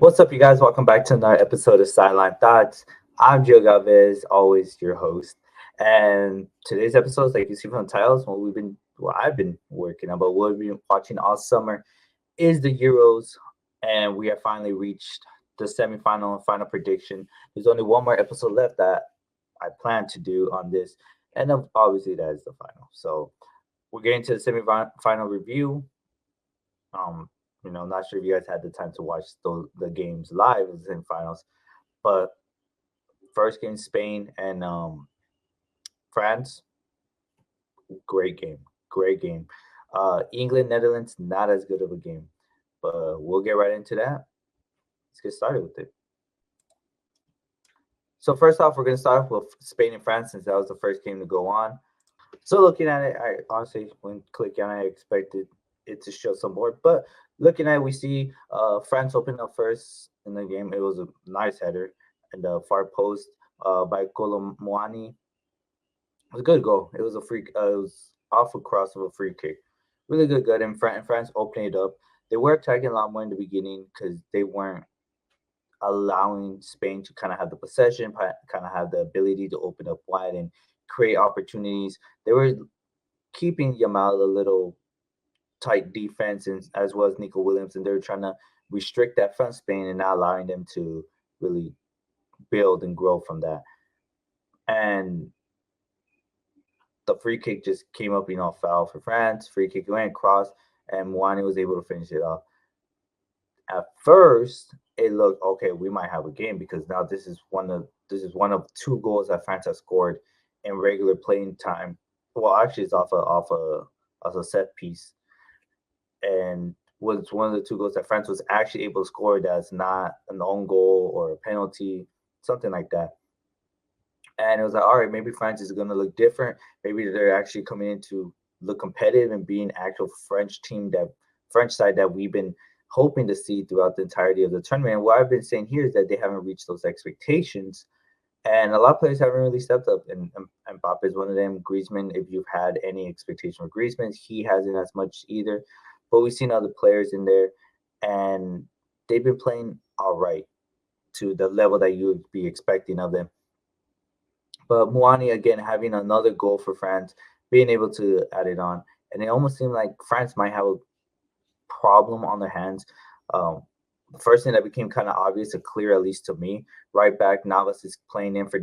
What's up, you guys? Welcome back to another episode of Sideline Thoughts. I'm Gio Galvez, always your host. And today's episode, like you see from the titles, what I've been working on, but what we've been watching all summer is the Euros, and we have finally reached the semifinal and final prediction. There's only one more episode left that I plan to do on this, and then obviously that is the final. So we're getting to the semi-final review. Um, not sure if you guys had the time to watch the games live in the semifinals, but first game Spain and France, great game, great game. England Netherlands, not as good of a game, but we'll get right into that. Let's get started with it. So first off, we're gonna start off with Spain and France since that was the first game to go on. So looking at it, I honestly, when clicking on it, I expected it to show some more. But looking at it, we see France open up first in the game. It was a nice header and the far post by Colomwani. It was a good goal. It was a free. It was off a cross of a free kick. Really good. And France opening it up. They were attacking a lot more in the beginning because they weren't allowing Spain to kind of have the possession, kind of have the ability to open up wide and create opportunities. They were keeping Yamal a little tight defense, and as well as Nico Williams, and they were trying to restrict that front Spain and not allowing them to really build and grow from that. And the free kick just came up, foul for France. Free kick went across, and Mwani was able to finish it off. At first, it looked okay. We might have a game because now this is one of two goals that France has scored in regular playing time. Well, actually, it's off a set piece, and was one of the two goals that France was actually able to score. That's not an own goal or a penalty, something like that. And it was like, all right, maybe France is going to look different. Maybe they're actually coming in to look competitive and be an actual French side that we've been hoping to see throughout the entirety of the tournament. And what I've been saying here is that they haven't reached those expectations. And a lot of players haven't really stepped up. And Mbappe is one of them. Griezmann, if you've had any expectation for Griezmann, he hasn't as much either. But we've seen other players in there, and they've been playing all right to the level that you would be expecting of them. But Muani again having another goal for France, being able to add it on, and it almost seemed like France might have a problem on their hands. Um, the first thing that became kind of obvious or clear, at least to me, right back Navas is playing in for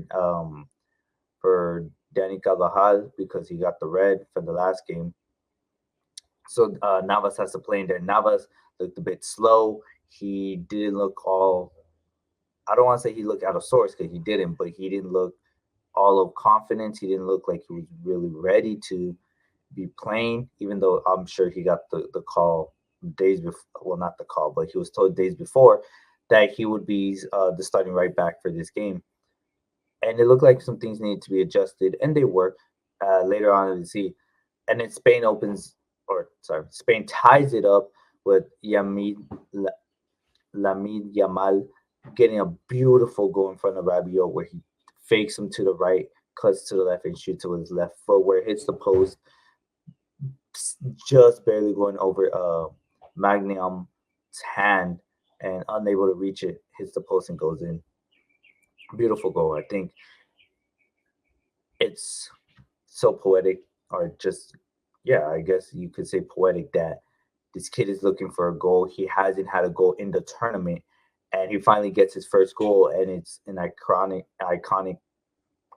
Danny Carvajal because he got the red for the last game. So Navas has to play in there. Navas looked a bit slow. He didn't look all. I don't want to say he looked out of sorts because he didn't, but he didn't look all of confidence. He didn't look like he was really ready to be playing, even though I'm sure he got the call days before. Well, not the call, but he was told days before that he would be the starting right back for this game. And it looked like some things needed to be adjusted, and they were later on in the season. And then Spain ties it up with Lamine Yamal getting a beautiful goal in front of Rabiot where he fakes him to the right, cuts to the left, and shoots it with his left foot where it hits the post, just barely going over Magnum's hand and unable to reach it, hits the post and goes in. Beautiful goal. I think it's so poetic, or just, yeah, I guess you could say poetic that this kid is looking for a goal. He hasn't had a goal in the tournament, and he finally gets his first goal, and it's an iconic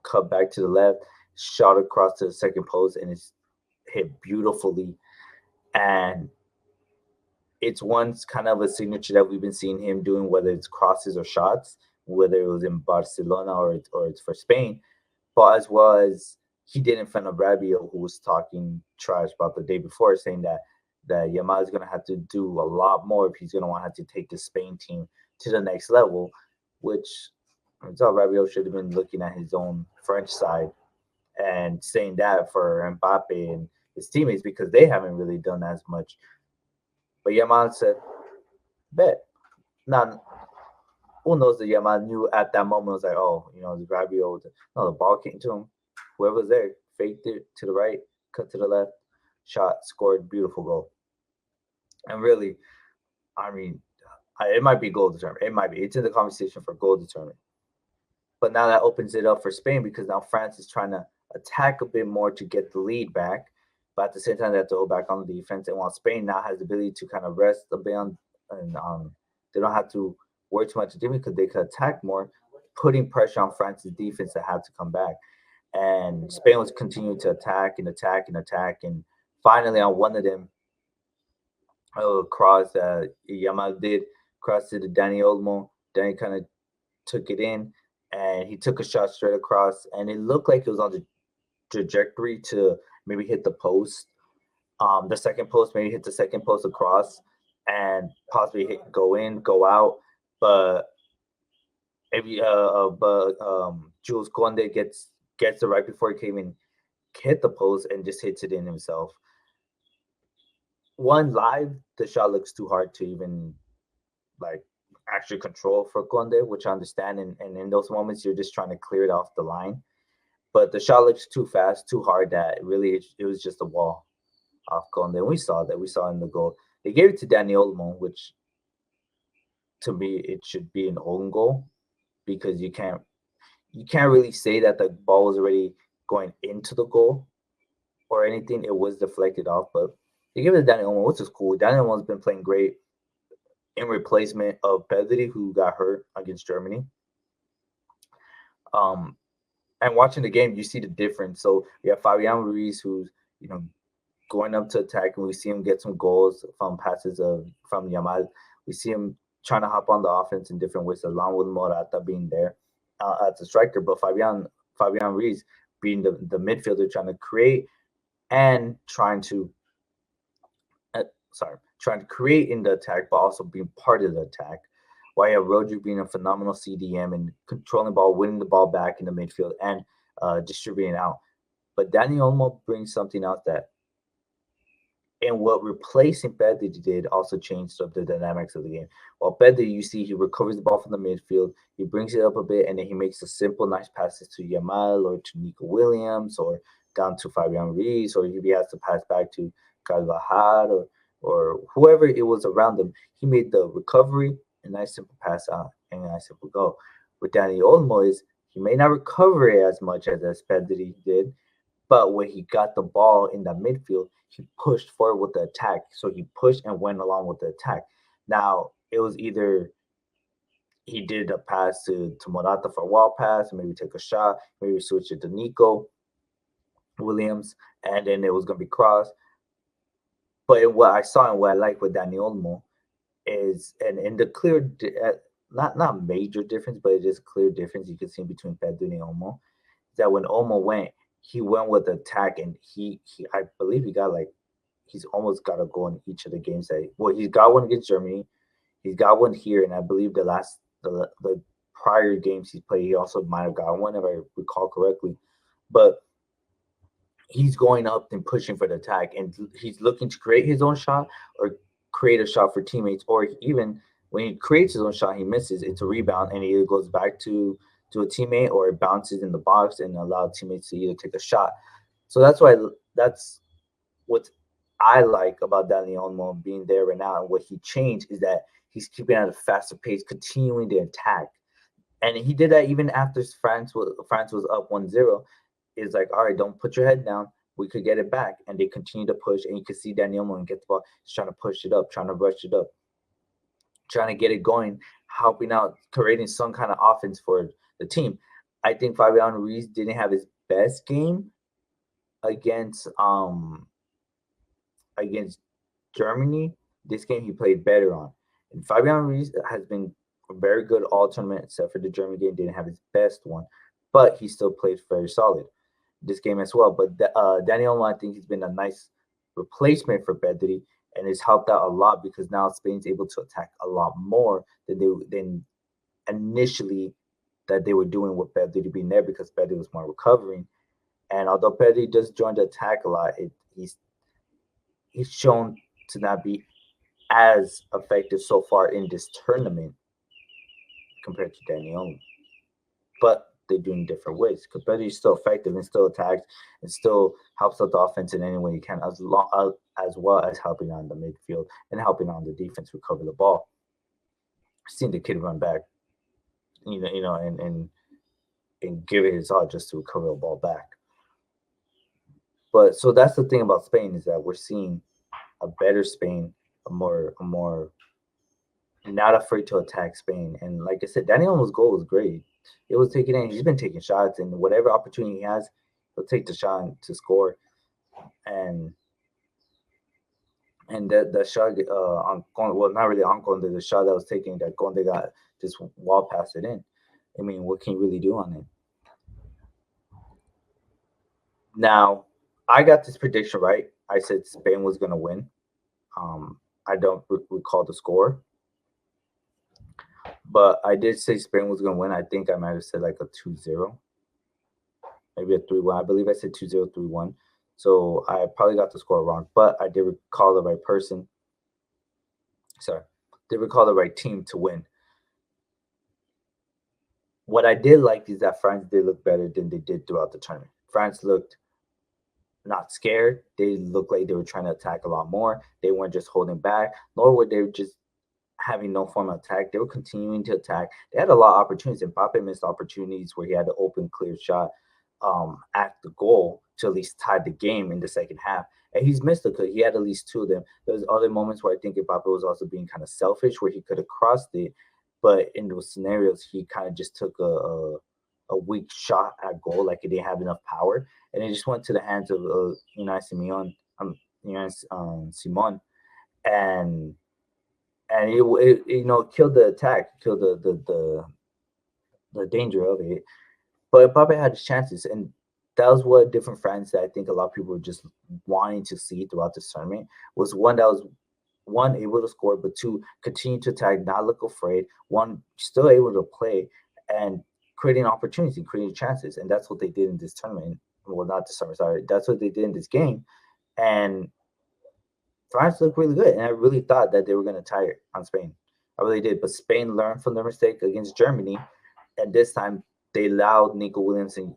cut back to the left, shot across to the second post, and it's hit beautifully. And it's once kind of a signature that we've been seeing him doing, whether it's crosses or shots, whether it was in Barcelona or it's for Spain, but as well as he did in front of Rabiot, who was talking trash about the day before, saying that Yamal is going to have to do a lot more if he's going to want to take the Spain team to the next level, which I thought Rabiot should have been looking at his own French side and saying that for Mbappe and his teammates because they haven't really done as much. But Yamal said, bet. Now, who knows that Yamal knew at that moment was like, oh, the Rabiot. No, the ball came to him. Whoever was there faked it to the right, cut to the left, shot, scored, beautiful goal. And really, I mean, It might be goal determinant. It might be. It's in the conversation for goal determinant. But now that opens it up for Spain because now France is trying to attack a bit more to get the lead back. But at the same time, they have to hold back on the defense. And while Spain now has the ability to kind of rest a bit on, and they don't have to worry too much because they could attack more, putting pressure on France's defense that had to come back. And Spain was continuing to attack and attack and attack. And finally, on one of them, cross Yamal did cross to the Danny Olmo. Danny kind of took it in, and he took a shot straight across, and it looked like it was on the trajectory to maybe hit the post. The second post, maybe hit the second post across, and possibly go in, go out. But maybe Jules Conde gets it right before he came in, hit the post, and just hits it in himself. One live, the shot looks too hard to even like actually control for Conde, which I understand. And in those moments, you're just trying to clear it off the line. But the shot looks too fast, too hard that really it was just a wall off Conde. And we saw that. We saw in the goal. They gave it to Danny Olmo, which to me it should be an own goal because you can't really say that the ball was already going into the goal or anything. It was deflected off, but they gave it to Danny Olmo, which is cool. Danny Olmo's been playing great in replacement of Pedri, who got hurt against Germany. Um, and watching the game, you see the difference. So we have Fabian Ruiz, who's going up to attack, and we see him get some goals from passes from Yamal. We see him trying to hop on the offense in different ways, along with Morata being there as a striker, but Fabian Ruiz being the midfielder, trying to create and trying to create in the attack, but also being part of the attack. While you have Rodri being a phenomenal CDM and controlling the ball, winning the ball back in the midfield, and distributing out. But Danny Olmo brings something else that, and what replacing Pedri did also changed up the dynamics of the game. While Pedri, you see, he recovers the ball from the midfield, he brings it up a bit, and then he makes a simple, nice passes to Yamal or to Nico Williams or down to Fabian Ruiz, or if he has to pass back to Carvajal or whoever it was around him. He made the recovery, a nice simple pass out, and a nice simple goal. With Danny Olmo is he may not recover it as much as Pedri did, but when he got the ball in the midfield, he pushed forward with the attack. So he pushed and went along with the attack. Now, it was either he did a pass to Morata for a wall pass, maybe take a shot, maybe switch it to Nico Williams, and then it was going to be crossed. But what I saw and what I like with Dani Olmo is, and in the clear, not major difference, but it is a clear difference you can see between Pedro and Olmo, is that when Olmo went, he went with attack, and he I believe he got like he's almost got a goal in each of the games that he's got one against Germany, he's got one here, and I believe the prior games he's played, he also might have got one if I recall correctly, but he's going up and pushing for the attack, and he's looking to create his own shot or create a shot for teammates, or even when he creates his own shot, he misses. It's a rebound, and he either goes back to a teammate or it bounces in the box and allow teammates to either take a shot. So that's what I like about Daniel Olmo being there right now, and what he changed is that he's keeping at a faster pace, continuing to attack, and he did that even after France was up 1-0. It's like, all right, don't put your head down. We could get it back. And they continue to push. And you can see Daniel Olmo get the ball. He's trying to push it up, trying to rush it up, trying to get it going, helping out, creating some kind of offense for the team. I think Fabian Ruiz didn't have his best game against Germany. This game he played better on. And Fabian Ruiz has been very good all tournament, except for the Germany game. Didn't have his best one, but he still played very solid this game as well. But Daniel, I think he's been a nice replacement for Pedri, and it's helped out a lot because now Spain's able to attack a lot more than initially that they were doing with Pedri being there because Pedri was more recovering. And although Pedri does join the attack a lot, he's shown to not be as effective so far in this tournament compared to Daniel. But they do in different ways. Capetti is still effective and still attacks and still helps out the offense in any way he can, as well as helping on the midfield and helping on the defense recover the ball. Seeing the kid run back, and give it his all just to recover the ball back. But so that's the thing about Spain is that we're seeing a better Spain, a more not afraid to attack Spain. And like I said, Dani Olmo's goal was great. It was taking in. He's been taking shots, and whatever opportunity he has, he'll take the shot to score. And the shot on well, not really on Conde, the shot that was taken that Conde got just wall passed it in. I mean, what can you really do on it? Now, I got this prediction right. I said Spain was going to win. I don't recall the score, but I did say Spain was going to win. I think I might have said like a 2-0, maybe a 3-1. I believe I said 2-0, 3-1. So I probably got the score wrong, but I did recall the right person. Sorry, did recall the right team to win. What I did like is that France did look better than they did throughout the tournament. France looked not scared. They looked like they were trying to attack a lot more. They weren't just holding back, nor were they just having no form of attack. They were continuing to attack. They had a lot of opportunities. Mbappe missed opportunities where he had to open clear shot at the goal to at least tie the game in the second half. And he's missed it because he had at least two of them. There's other moments where I think Mbappe was also being kind of selfish, where he could have crossed it, but in those scenarios, he kind of just took a weak shot at goal, like he didn't have enough power, and it just went to the hands of Unai Simon, Simon, and it killed the attack, killed the danger of it. But Mbappe had his chances, and that was what different France that I think a lot of people were just wanting to see throughout this tournament was one that was one able to score, but two continue to attack, not look afraid. One still able to play and creating opportunities, creating chances, and that's what they did in this tournament. Well, not this summer, sorry. That's what they did in this game, and France looked really good, and I really thought that they were going to tie it on Spain. I really did, but Spain learned from their mistake against Germany, and this time they allowed Nico Williams and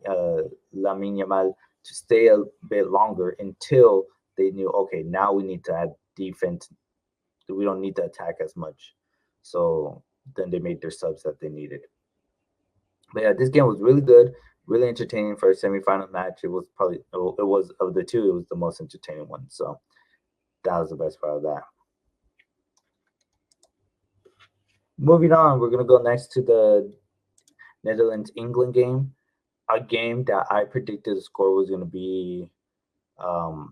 Lamine Yamal to stay a bit longer until they knew, okay, now we need to add defense. We don't need to attack as much. So then they made their subs that they needed. But yeah, this game was really good, really entertaining for a semifinal match. It was of the two, it was the most entertaining one. So that was the best part of that. Moving on, we're gonna go next to the Netherlands-England game, a game that I predicted the score was gonna be. I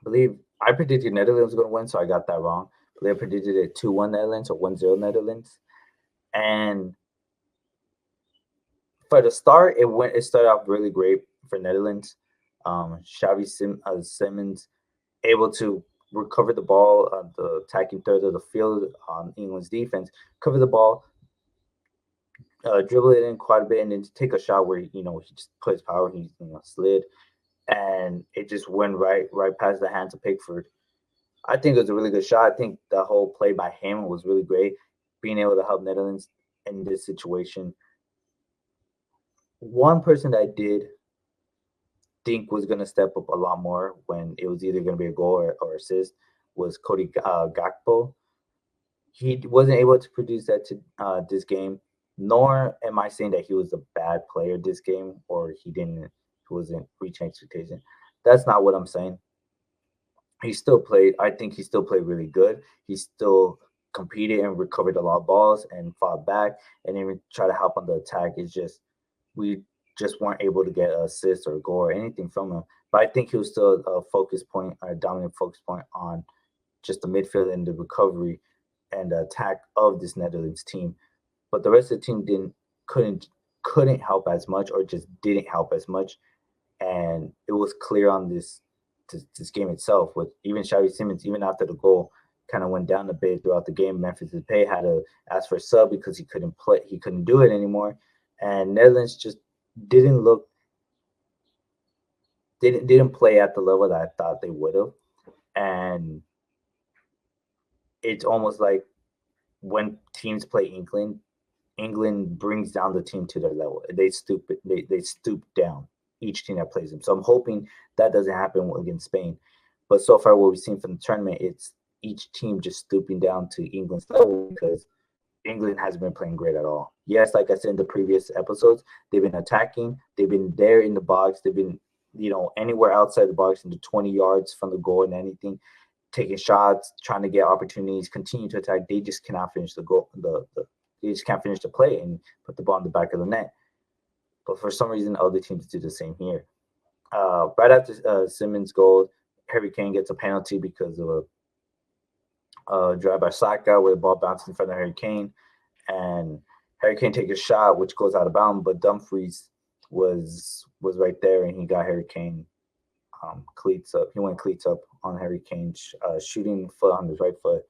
believe I predicted Netherlands was gonna win, so I got that wrong. But I predicted it 2-1 Netherlands or 1-0 Netherlands, and for the start, it started off really great for Netherlands. Xavi Simons able to recover the ball on the attacking third of the field on England's defense, cover the ball, dribble it in quite a bit, and then take a shot where he just put his power, he slid, and it just went right past the hands of Pickford. I think it was a really good shot. I think the whole play by him was really great, being able to help Netherlands in this situation. One person that I did think was going to step up a lot more when it was either going to be a goal or assist was Cody Gakpo. He wasn't able to produce that to this game, nor am I saying that he was a bad player this game or he wasn't reaching expectation. That's not what I'm saying. He still played. I think he still played really good. He still competed and recovered a lot of balls and fought back and even try to help on the attack. It's just we just weren't able to get an assist or a goal or anything from him. But I think he was still a focus point, a dominant focus point on just the midfield and the recovery and the attack of this Netherlands team. But the rest of the team couldn't help as much or just didn't help as much. And it was clear on this game itself with even Xavi Simons, even after the goal, kind of went down a bit throughout the game. Memphis Depay had to ask for a sub because he couldn't do it anymore. And Netherlands just didn't play at the level that I thought they would have. And it's almost like when teams play England brings down the team to their level. They stoop down each team that plays them. So I'm hoping that doesn't happen against Spain. But so far, what we've seen from the tournament, it's each team just stooping down to England's level because England hasn't been playing great at all. Yes, like I said in the previous episodes, they've been attacking, they've been there in the box, they've been, anywhere outside the box into 20 yards from the goal and anything, taking shots, trying to get opportunities, continue to attack. They just cannot finish the goal. They just can't finish the play and put the ball in the back of the net. But for some reason, other teams do the same here. Right after Simmons' goal, Harry Kane gets a penalty because of a drive by Saka where the ball bounces in front of Harry Kane, and Harry Kane takes a shot which goes out of bounds, but Dumfries was right there and he got Harry Kane cleats up. He went cleats up on Harry Kane, shooting foot on his right foot.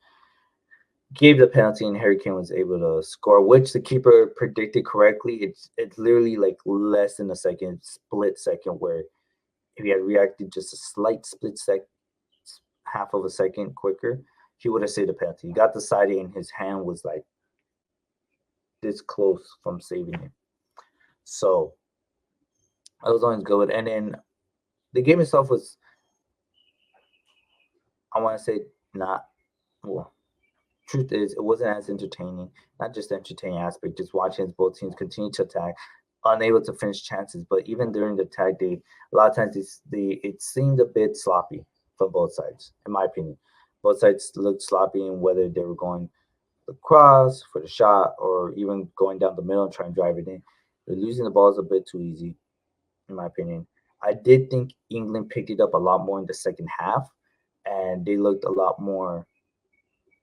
Gave the penalty and Harry Kane was able to score, which the keeper predicted correctly. It's literally like less than a second, split second, where if he had reacted just a slight split sec, half of a second quicker, he would have saved the penalty. He got the side and his hand was like this close from saving it. So that was always good. And then the game itself was, I want to say, not well. Truth is, it wasn't as entertaining. Not just the entertaining aspect, just watching both teams continue to attack, unable to finish chances. But even during the attack, a lot of times it seemed a bit sloppy from both sides, in my opinion. Both sides looked sloppy in whether they were going the cross for the shot or even going down the middle and trying to drive it in. They're losing the balls a bit too easy, in my opinion. I did think England picked it up a lot more in the second half, and they looked a lot more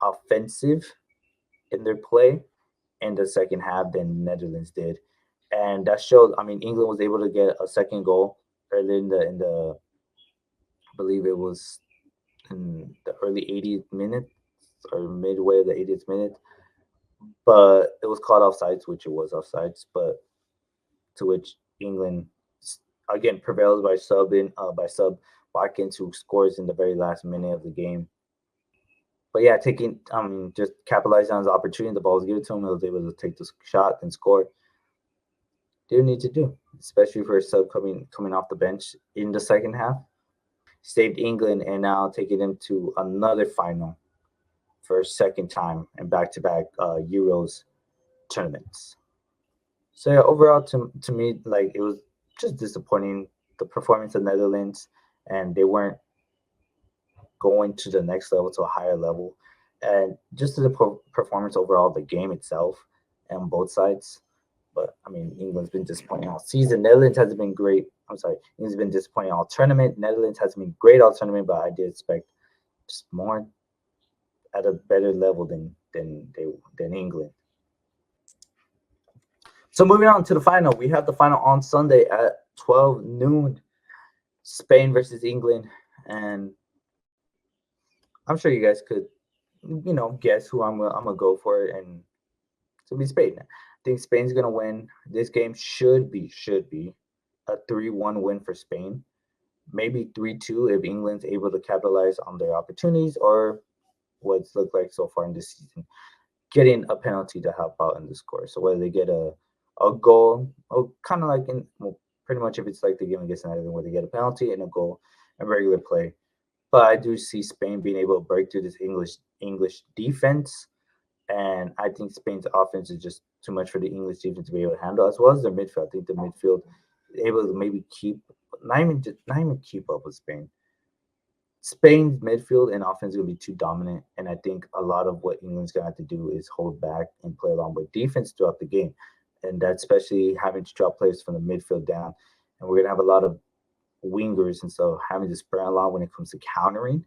offensive in their play in the second half than Netherlands did, and that showed. I mean, England was able to get a second goal early in the I believe it was in the early 80th minute or midway of the 80th minute, but it was caught offsides, which it was offsides, but to which England again prevails by sub Watkins, who scores in the very last minute of the game. But yeah, taking just capitalizing on his opportunity, the ball was given to him. He was able to take the shot and score. Didn't need to do, especially for a sub coming off the bench in the second half. Saved England and now taking them to another final for a second time and back-to-back Euros tournaments. So yeah, overall to me, like it was just disappointing the performance of Netherlands, and they weren't going to the next level, to a higher level, and just the performance overall, the game itself, and both sides. But I mean, England's been disappointing all season. Netherlands hasn't been great. I'm sorry, England's been disappointing all tournament. Netherlands hasn't been great all tournament, but I did expect just more at a better level than England. So moving on to the final, we have the final on Sunday at 12 noon, Spain versus England, and I'm sure you guys could, guess who I'm gonna go for it, and it's gonna be Spain. I think Spain's gonna win. This game should be a 3-1 win for Spain, maybe 3-2 if England's able to capitalize on their opportunities or what's looked like so far in this season, getting a penalty to help out in the score. So whether they get a goal, or kind of like pretty much if it's like the game against Netherlands where they get a penalty and a goal and regular play. But I do see Spain being able to break through this English defense, and I think Spain's offense is just too much for the English defense to be able to handle, as well as their midfield. I think the midfield is able to maybe not even keep up with Spain. Spain's midfield and offense is going to be too dominant, and I think a lot of what England's going to have to do is hold back and play along with defense throughout the game, and that's especially having to drop players from the midfield down. And we're going to have a lot of wingers, and so having to spread a lot when it comes to countering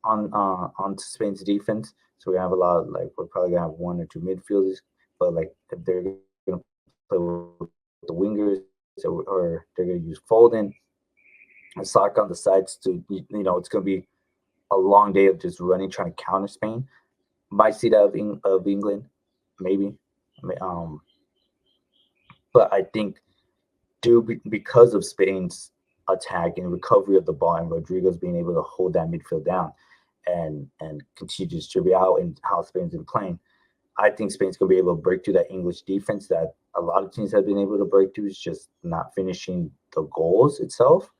on Spain's defense. So we have a lot of, like, we're probably gonna have one or two midfielders, but like if they're gonna play with the wingers, or they're gonna use Foden and Saka on the sides to, it's gonna be a long day of just running trying to counter Spain. Might see that of England, maybe. But I think because of Spain's attack and recovery of the ball and Rodrigo's being able to hold that midfield down and continue to distribute out and how Spain's been playing, I think Spain's going to be able to break through that English defense that a lot of teams have been able to break through. Is just not finishing the goals itself,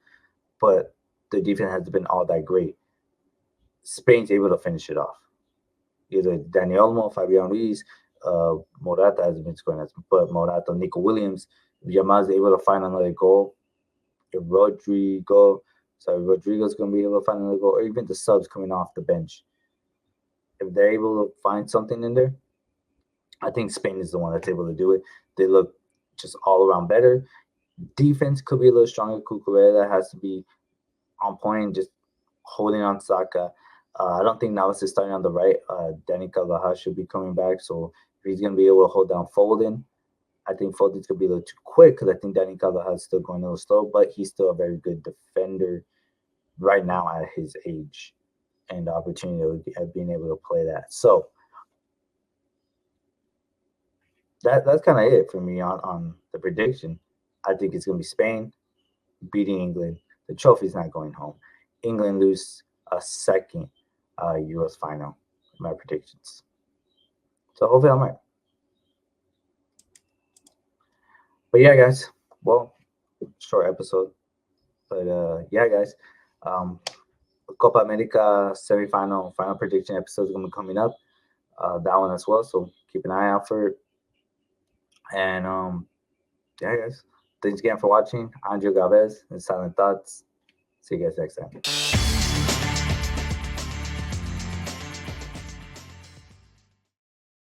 but the defense hasn't been all that great. Spain's able to finish it off. Either Dani Olmo, Fabian Ruiz, Morata hasn't been scoring as, but Morata, Nico Williams, if Yamal's able to find another goal, if Rodrigo's going to be able to find another goal, or even the subs coming off the bench, if they're able to find something in there, I think Spain is the one that's able to do it. They look just all around better. Defense could be a little stronger. Cucurella has to be on point, just holding on Saka. I don't think Navas is starting on the right. Danny Carvajal should be coming back, so if he's going to be able to hold down Foden, I think Foden's going to be a little too quick because I think Danny Carvajal is still going a little slow, but he's still a very good defender right now at his age and the opportunity of being able to play that. So that's kind of it for me on the prediction. I think it's going to be Spain beating England. The trophy's not going home. England lose a second Euros final. My predictions. So hopefully I'm right. But yeah, guys. Well, short episode. But yeah, guys. Copa America semifinal final prediction episode is going to be coming up. That one as well. So keep an eye out for it. And yeah, guys. Thanks again for watching. Andrew Galvez and Silent Thoughts. See you guys next time.